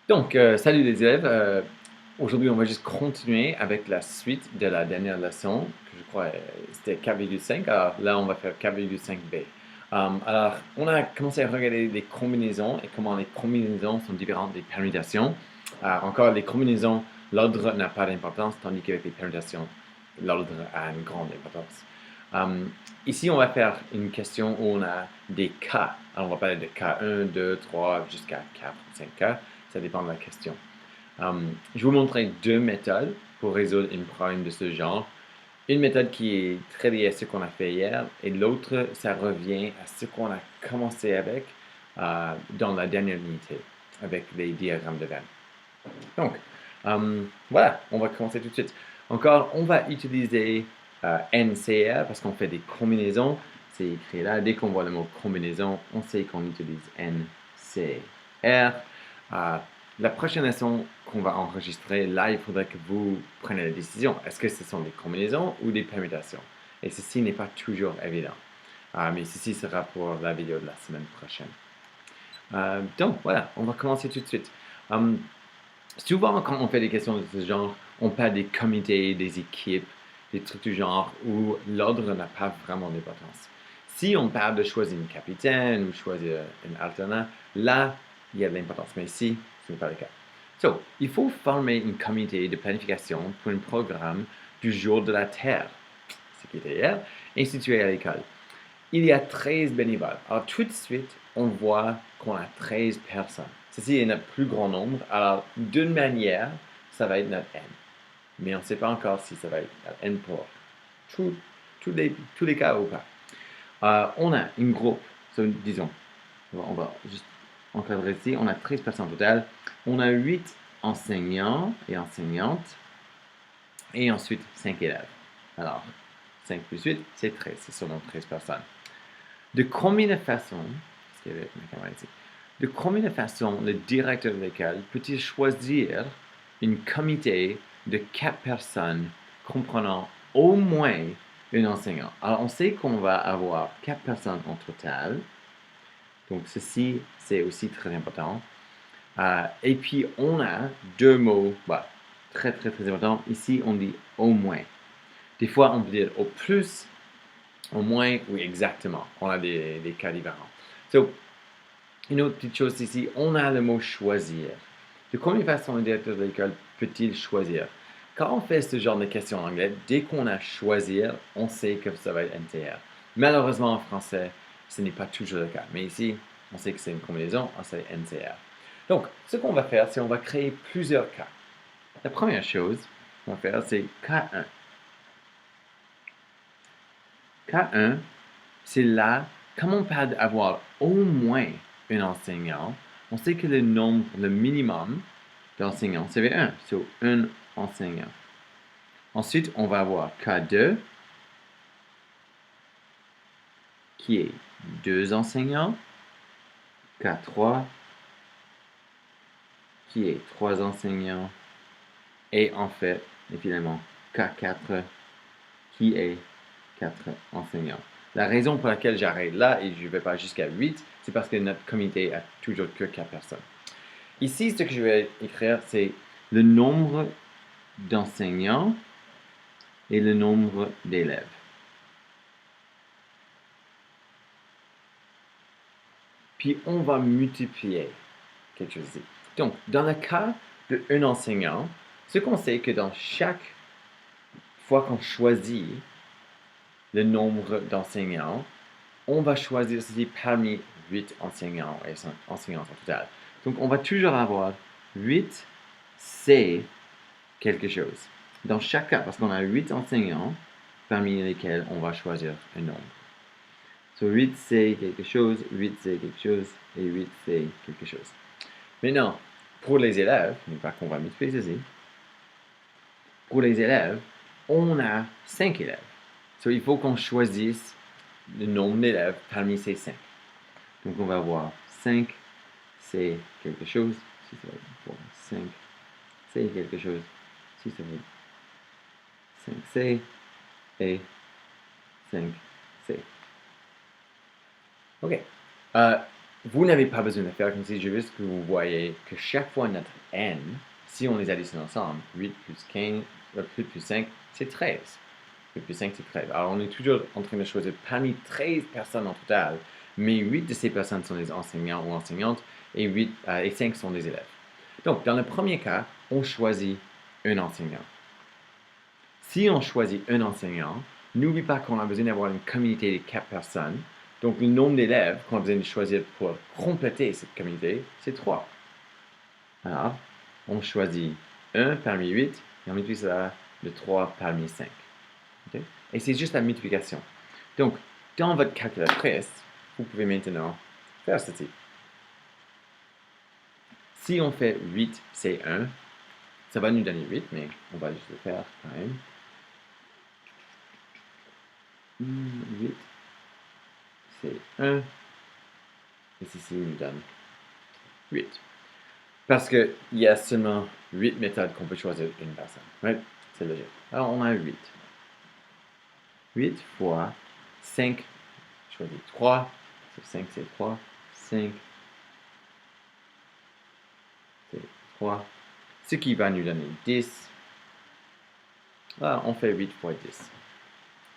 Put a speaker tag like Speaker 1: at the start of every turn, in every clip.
Speaker 1: Salut les élèves. Aujourd'hui, on va juste continuer avec la suite de la dernière leçon, que je crois c'était 4,5. Alors là, on va faire 4,5b. Alors, on a commencé à regarder les combinaisons et comment les combinaisons sont différentes des permutations. Encore, les combinaisons, l'ordre n'a pas d'importance, tandis qu'avec les permutations, l'ordre a une grande importance. Ici, on va faire une question où on a des cas. Alors, on va parler de cas 1, 2, 3, jusqu'à 4, 5 cas. Ça dépend de la question. Je vais vous montrer deux méthodes pour résoudre un problème de ce genre. Une méthode qui est très liée à ce qu'on a fait hier et l'autre, ça revient à ce qu'on a commencé avec dans la dernière unité, avec les diagrammes de Venn. Donc, voilà, on va commencer tout de suite. Encore, on va utiliser NCR parce qu'on fait des combinaisons. C'est écrit là. Dès qu'on voit le mot combinaison, on sait qu'on utilise NCR. La prochaine leçon qu'on va enregistrer, là, il faudrait que vous preniez la décision. Est-ce que ce sont des combinaisons ou des permutations? Et ceci n'est pas toujours évident. Mais ceci sera pour la vidéo de la semaine prochaine. Donc, voilà, on va commencer tout de suite. Souvent, quand on fait des questions de ce genre, on parle des comités, des équipes, des trucs du genre où l'ordre n'a pas vraiment d'importance. Si on parle de choisir une capitaine ou choisir un alternant, là, il y a de l'importance. Mais ici, ce n'est pas le cas. Il faut former un comité de planification pour un programme du jour de la Terre, ce qui était hier, institué à l'école. Il y a 13 bénévoles. Alors tout de suite, on voit qu'on a 13 personnes. Ceci est notre plus grand nombre. Alors d'une manière, ça va être notre N. Mais on ne sait pas encore si ça va être notre N pour tous les cas ou pas. On a une groupe, disons, on va juste encadrer ici, on a 13 personnes totales. On a 8 enseignants et enseignantes et ensuite 5 élèves. Alors, 5 plus 8, c'est 13, c'est seulement 13 personnes. De combien de façons, le directeur de l'école peut-il choisir un comité de 4 personnes comprenant au moins un enseignant? Alors, on sait qu'on va avoir 4 personnes en total. Donc, ceci, c'est aussi très important. Et puis, on a deux mots très, très, très importants. Ici, on dit au moins. Des fois, on peut dire au plus. Au moins, oui, exactement. On a des cas différents. Une autre petite chose ici, on a le mot choisir. De combien de façons le directeur de l'école peut-il choisir? Quand on fait ce genre de questions en anglais, dès qu'on a choisir, on sait que ça va être NTR. Malheureusement, en français, ce n'est pas toujours le cas. Mais ici, on sait que c'est une combinaison, on sait NCR. Donc, ce qu'on va faire, c'est on va créer plusieurs cas. La première chose qu'on va faire, c'est K1. K1, c'est là, comme on parle d'avoir au moins un enseignant, on sait que le nombre, le minimum d'enseignants, c'est 1, c'est un enseignant. Ensuite, on va avoir K2, qui est 2 enseignants, K3, qui est 3 enseignants, et en fait, finalement, K4, qui est 4 enseignants. La raison pour laquelle j'arrête là et je ne vais pas jusqu'à 8, c'est parce que notre comité a toujours que 4 personnes. Ici, ce que je vais écrire, c'est le nombre d'enseignants et le nombre d'élèves. Puis, on va multiplier quelque chose ici. Donc, dans le cas d'un enseignant, ce qu'on sait, que dans chaque fois qu'on choisit le nombre d'enseignants, on va choisir ceci parmi 8 enseignants et enseignantes en total. Donc, on va toujours avoir 8 c'est quelque chose. Dans chaque cas, parce qu'on a 8 enseignants, parmi lesquels on va choisir un nombre. So 8 c'est quelque chose, 8 c'est quelque chose, et 8 c'est quelque chose. Maintenant, pour les élèves, n'est pas qu'on va multiplier ceci. Pour les élèves, on a 5 élèves. So il faut qu'on choisisse le nombre d'élèves parmi ces 5. Donc on va voir 5 c'est quelque chose. Si ça va être 5 c'est quelque chose. Si ça va être 5C et 5C. OK. vous n'avez pas besoin de faire comme si je veux que vous voyez que chaque fois notre n, si on les additionne ensemble, 8 plus 15, 8 plus 5, c'est 13. 8 plus 5, c'est 13. Alors, on est toujours en train de choisir parmi 13 personnes en total, mais 8 de ces personnes sont des enseignants ou enseignantes et 5 sont des élèves. Donc, dans le premier cas, on choisit un enseignant. Si on choisit un enseignant, n'oublie pas qu'on a besoin d'avoir une communauté de 4 personnes. Donc, le nombre d'élèves qu'on a besoin de choisir pour compléter cette communauté, c'est 3. Alors, on choisit 1 parmi 8 et on multiplie cela de 3 parmi 5. Okay? Et c'est juste la multiplication. Donc, dans votre calculatrice, vous pouvez maintenant faire ceci. Si on fait 8, c'est 1, ça va nous donner 8, mais on va juste le faire quand même. 8, c'est 1, et ceci nous donne 8. Parce qu'il y a seulement 8 méthodes qu'on peut choisir une personne. Right? C'est logique. Alors, on a 8. 8 fois 5, je choisis 3. 5, c'est 3. 5, c'est 3. Ce qui va nous donner 10. Là, on fait 8 fois 10.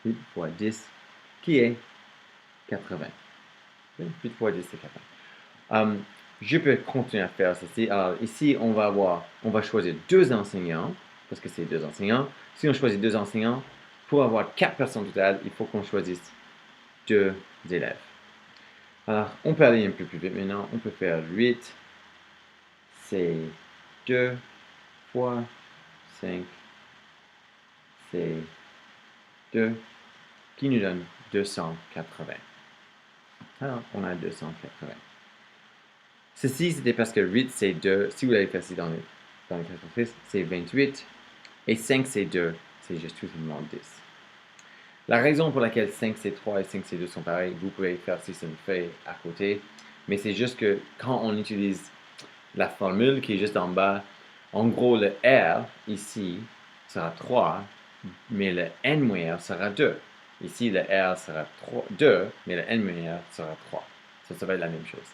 Speaker 1: 8 fois 10, qui est 80. 8 fois 10, c'est 80. Je peux continuer à faire ceci. Alors, ici, on va choisir 2 enseignants, parce que c'est 2 enseignants. Si on choisit 2 enseignants, pour avoir 4 personnes totales, il faut qu'on choisisse 2 élèves. Alors, on peut aller un peu plus vite maintenant. On peut faire 8, c'est 2 fois 5, c'est 2, qui nous donne 280. Alors, on a 280. Ceci, c'était parce que 8, c'est 2. Si vous l'avez fait ici dans le calculatrice, c'est 28. Et 5, c'est 2. C'est juste tout simplement 10. La raison pour laquelle 5, c'est 3 et 5, c'est 2 sont pareils, vous pouvez faire si ça me fait à côté. Mais c'est juste que quand on utilise la formule qui est juste en bas, en gros, le R, ici, sera 3, mais le N-R sera 2. Ici, le R sera 2, mais le N-R sera 3. Ça va être la même chose.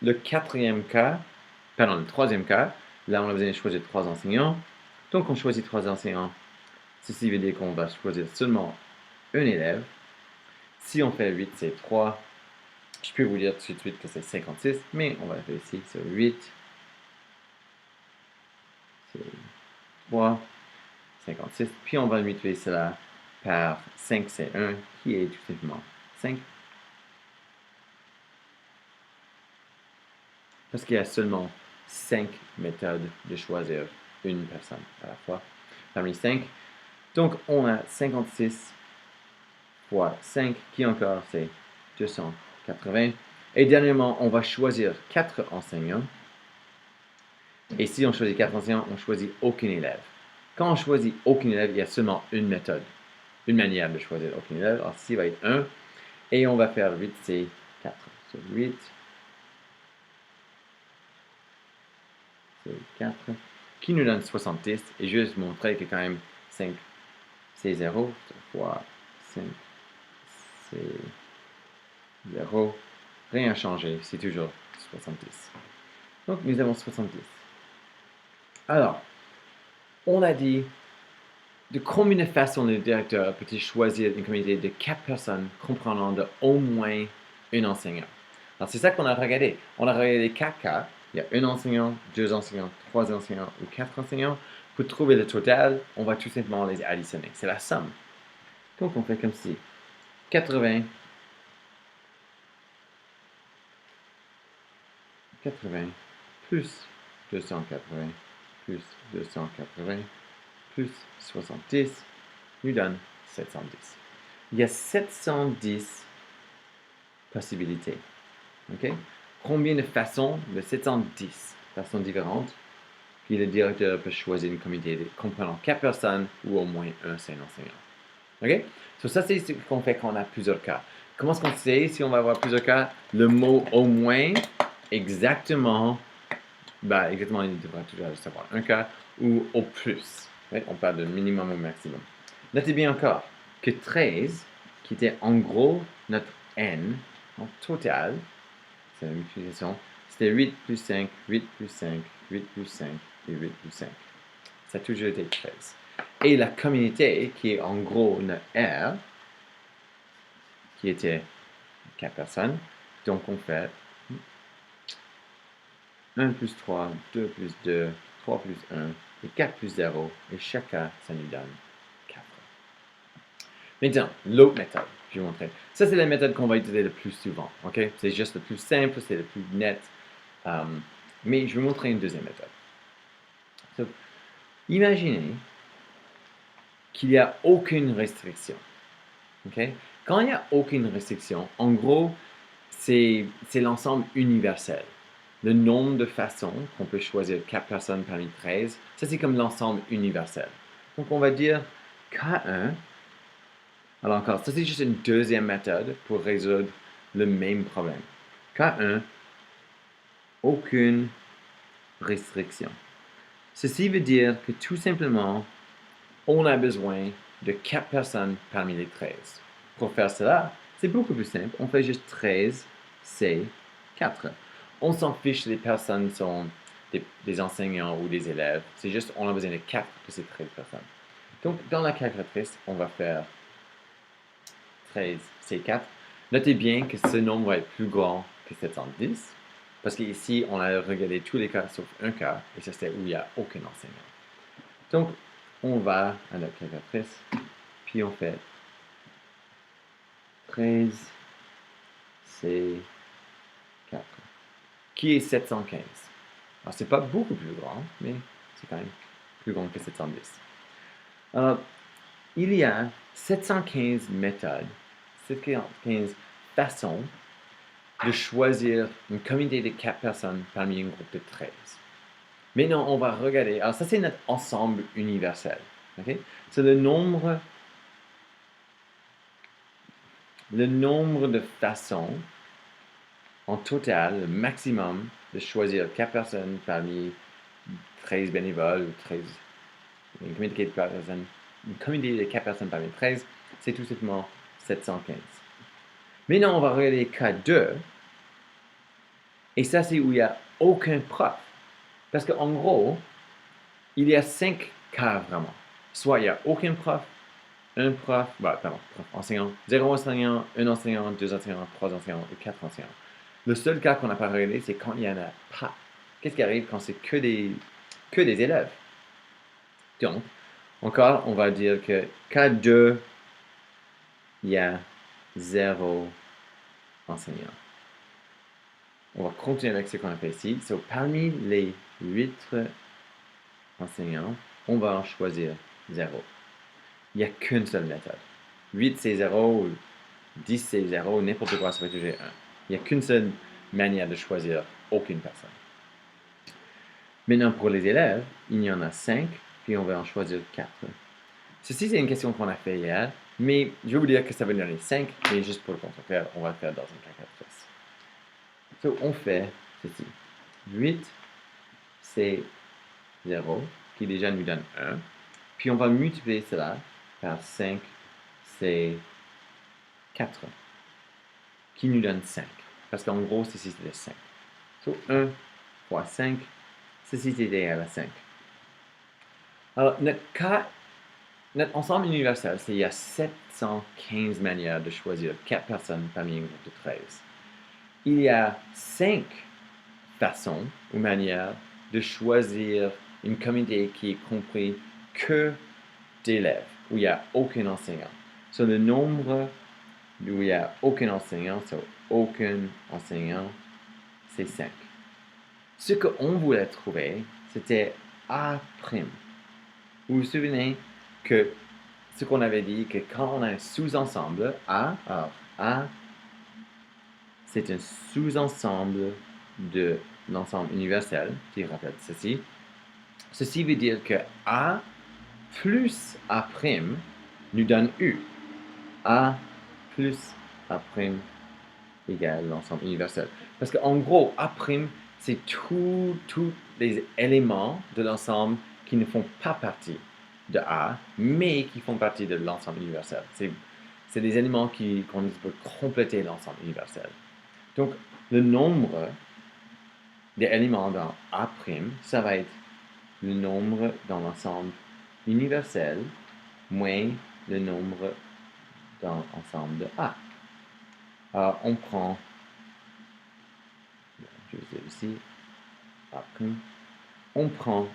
Speaker 1: Le troisième cas, là, on a besoin de choisir 3 enseignants. Donc, on choisit 3 enseignants. Ceci veut dire qu'on va choisir seulement un élève. Si on fait 8, c'est 3. Je peux vous dire tout de suite que c'est 56, mais on va le faire ici. C'est 8. C'est 3. 56. Puis on va multiplier cela par 5, c'est 1, qui est tout simplement 5. Parce qu'il y a seulement 5 méthodes de choisir une personne à la fois parmi 5. Donc, on a 56 fois 5, qui encore, c'est 280. Et dernièrement, on va choisir 4 enseignants. Et si on choisit 4 enseignants, on choisit aucun élève. Quand on choisit aucun élève, il y a seulement une méthode, une manière de choisir aucun élève. Alors, ici va être 1. Et on va faire 8, c'est 4. So, 8, c'est 4, qui nous donne 70. Et je vais juste montrer que quand même 5, c'est 0, fois 5, c'est 0. Rien n'a changé, c'est toujours 70. Donc, nous avons 70. Alors, on a dit de combien de façons le directeur peut-il choisir une communauté de 4 personnes comprenant de au moins un enseignant. Alors, c'est ça qu'on a regardé. On a regardé 4 cas. Il y a un enseignant, 2 enseignants, 3 enseignants ou 4 enseignants. Pour trouver le total, on va tout simplement les additionner. C'est la somme. Donc, on fait comme ci. 80 plus 280 plus 280 plus 70 nous donne 710. Il y a 710 possibilités. Okay? Combien de façons, de 710 façons différentes, que le directeur peut choisir une communauté comprenant 4 personnes ou au moins un seul enseignant. OK? So, ça, c'est ce qu'on fait quand on a plusieurs cas. Comment est-ce qu'on sait si on va avoir plusieurs cas? Le mot au moins, exactement, exactement, il devrait toujours avoir un cas, ou au plus. Right? On parle de minimum au maximum. Notez bien encore que 13, qui était en gros notre n en total, c'est la multiplication. C'était 8 plus 5, 8 plus 5, 8 plus 5 et 8 plus 5. Ça a toujours été 13. Et la communauté, qui est en gros notre R, qui était 4 personnes, donc on fait 1 plus 3, 2 plus 2, 3 plus 1 et 4 plus 0, et chacun, ça nous donne 4. Maintenant, l'autre méthode, je vais vous montrer. Ça, c'est la méthode qu'on va utiliser le plus souvent, ok? C'est juste le plus simple, c'est le plus net. Mais je vais vous montrer une deuxième méthode. So, imaginez qu'il n'y a aucune restriction, ok? Quand il n'y a aucune restriction, en gros, c'est l'ensemble universel. Le nombre de façons qu'on peut choisir 4 personnes parmi 13, ça c'est comme l'ensemble universel. Donc on va dire K1. Alors encore, ça c'est juste une deuxième méthode pour résoudre le même problème. K1, aucune restriction. Ceci veut dire que tout simplement, on a besoin de 4 personnes parmi les 13. Pour faire cela, c'est beaucoup plus simple. On fait juste 13, c'est 4. On s'en fiche si les personnes sont des enseignants ou des élèves. C'est juste, on a besoin de 4 de ces 13 personnes. Donc, dans la calculatrice, on va faire 13, c'est 4. Notez bien que ce nombre va être plus grand que 710, parce qu'ici, on a regardé tous les cas sauf un cas, et ça c'est où il n'y a aucun enseignant. Donc, on va à notre calculatrice, puis on fait 13, c'est 4, qui est 715. Alors, c'est pas beaucoup plus grand, mais c'est quand même plus grand que 710. Alors, il y a 715 méthodes, 715 façons de choisir une communauté de 4 personnes parmi un groupe de 13. Maintenant, on va regarder. Alors, ça, c'est notre ensemble universel. Okay? C'est le nombre de façons en total, le maximum, de choisir 4 personnes parmi 13 bénévoles ou 13, une communauté de 4 personnes. Une communauté de 4 personnes parmi 13, c'est tout simplement 715. Maintenant, on va regarder K2. Et ça, c'est où il n'y a aucun prof. Parce qu'en gros, il y a 5 cas vraiment. Soit il n'y a aucun prof, un prof, prof, enseignant, 0 enseignant, 1 enseignant, 2 enseignants, 3 enseignants et 4 enseignants. Le seul cas qu'on n'a pas regardé, c'est quand il n'y en a pas. Qu'est-ce qui arrive quand c'est que des élèves? Donc, encore, on va dire que K2, il y a 0 enseignant. On va continuer avec ce qu'on a fait ici. So, parmi les 8 enseignants, on va en choisir 0. Il n'y a qu'une seule méthode. 8 c'est 0, 10 c'est 0, n'importe quoi, ça va toujours 1. Il n'y a qu'une seule manière de choisir aucune personne. Maintenant, pour les élèves, il y en a 5, puis on va en choisir 4. Ceci, c'est une question qu'on a fait hier, mais je vais vous dire que ça va donner 5, mais juste pour le contraire, on va le faire dans une calculatrice. So, on fait ceci. 8, c'est 0, qui déjà nous donne 1. Puis on va multiplier cela par 5, c'est 4, qui nous donne 5. Parce qu'en gros, ceci c'était 5. So, 1 fois 5, ceci c'est égal à 5. Alors, notre ensemble universel, c'est il y a 715 manières de choisir 4 personnes parmi un groupe de 13. Il y a 5 façons ou manières de choisir une communauté qui est comprise que d'élèves, où il n'y a aucun enseignant. Sur le nombre où il n'y a aucun enseignant, c'est 5. Ce qu'on voulait trouver, c'était A'. Vous vous souvenez que ce qu'on avait dit, que quand on a un sous-ensemble, A, c'est un sous-ensemble de l'ensemble universel, qui rappelle ceci. Ceci veut dire que A plus A' nous donne U. A plus A' égale l'ensemble universel. Parce qu'en gros, A', c'est tous les éléments de l'ensemble qui ne font pas partie de A, mais qui font partie de l'ensemble universel. C'est des éléments qu'on peut compléter l'ensemble universel. Donc, Le nombre d'éléments dans A', ça va être le nombre dans l'ensemble universel moins le nombre dans l'ensemble de A. Alors, on prend, je vais dire ici, A', on prend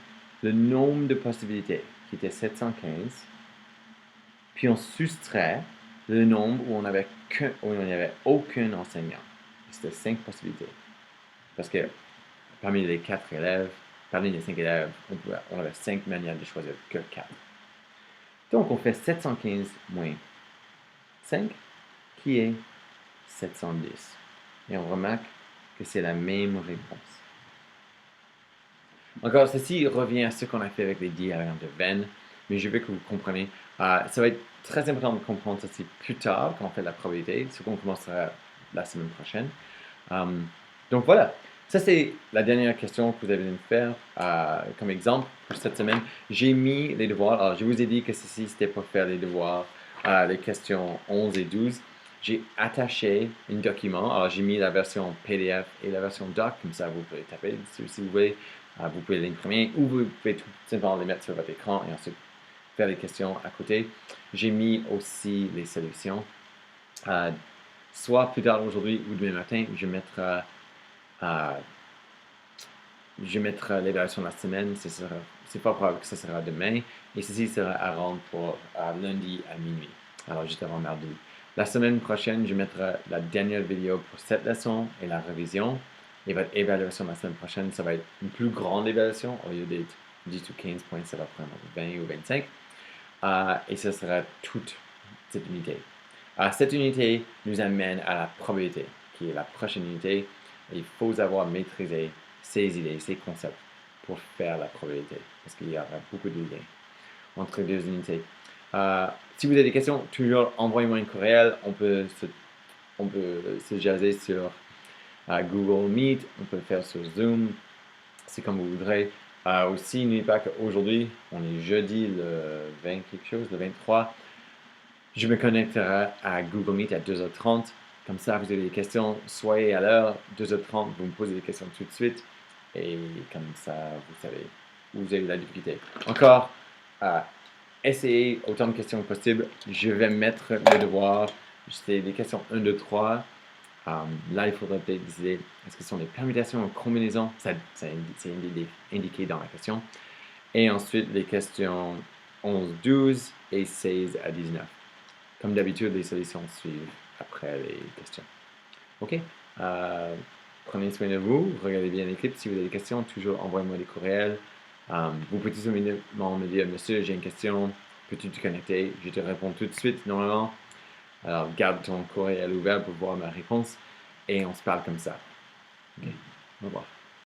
Speaker 1: le nombre de possibilités, qui était 715, puis on soustrait le nombre où où il n'y avait aucun enseignant. C'était 5 possibilités. Parce que parmi les 4 élèves, parmi les 5 élèves, on avait 5 manières de choisir que 4. Donc, on fait 715 moins 5, qui est 710. Et on remarque que c'est la même réponse. Encore, ceci revient à ce qu'on a fait avec les diagrammes de Venn, mais je veux que vous compreniez. Ça va être très important de comprendre ceci plus tard quand on fait la probabilité, ce qu'on commencera la semaine prochaine. Donc voilà, ça c'est la dernière question que vous avez me faire comme exemple pour cette semaine. J'ai mis les devoirs, alors je vous ai dit que ceci c'était pour faire les devoirs, les questions 11 et 12. J'ai attaché un document, alors j'ai mis la version PDF et la version doc, comme ça vous pouvez taper dessus si vous voulez. Vous pouvez l'imprimer ou vous pouvez tout simplement les mettre sur votre écran et ensuite faire les questions à côté. J'ai mis aussi les solutions. Soit plus tard aujourd'hui ou demain matin, je mettrai l'évaluation de la semaine. C'est pas probable que ce sera demain. Et ceci sera à rendre pour lundi à minuit. Alors juste avant mardi. La semaine prochaine, je mettrai la dernière vidéo pour cette leçon et la révision. Et votre évaluation la semaine prochaine, ça va être une plus grande évaluation. Au lieu d'être 10 ou 15 points, ça va prendre 20 ou 25. Et ce sera toute cette unité. Cette unité nous amène à la probabilité, qui est la prochaine unité. Et il faut avoir maîtrisé ces idées, ces concepts pour faire la probabilité, parce qu'il y aura beaucoup de liens entre les deux unités. Si vous avez des questions, toujours envoyez-moi un courriel. On peut se jaser sur Google Meet, on peut le faire sur Zoom, c'est comme vous voudrez. Aussi, n'oubliez pas qu'aujourd'hui, on est jeudi le 20 quelque chose, le 23. Je me connecterai à Google Meet à 2h30. Comme ça, vous avez des questions, soyez à l'heure, 2h30, vous me posez des questions tout de suite. Et comme ça, vous savez où vous avez la difficulté. Encore, essayez autant de questions que possible. Je vais mettre le devoir. C'est des questions 1, 2, 3. Là, il faudra peut-être décider est-ce que ce sont des permutations ou combinaisons. C'est indiqué dans la question. Et ensuite, les questions 11, 12 et 16 à 19. Comme d'habitude, les solutions suivent après les questions. OK? Prenez soin de vous. Regardez bien les clips. Si vous avez des questions, toujours envoyez-moi des courriels. Vous pouvez tout simplement me dire, monsieur, j'ai une question. Peux-tu te connecter? Je te réponds tout de suite, normalement. Alors, garde ton courriel ouvert pour voir ma réponse. Et on se parle comme ça. OK? Au revoir.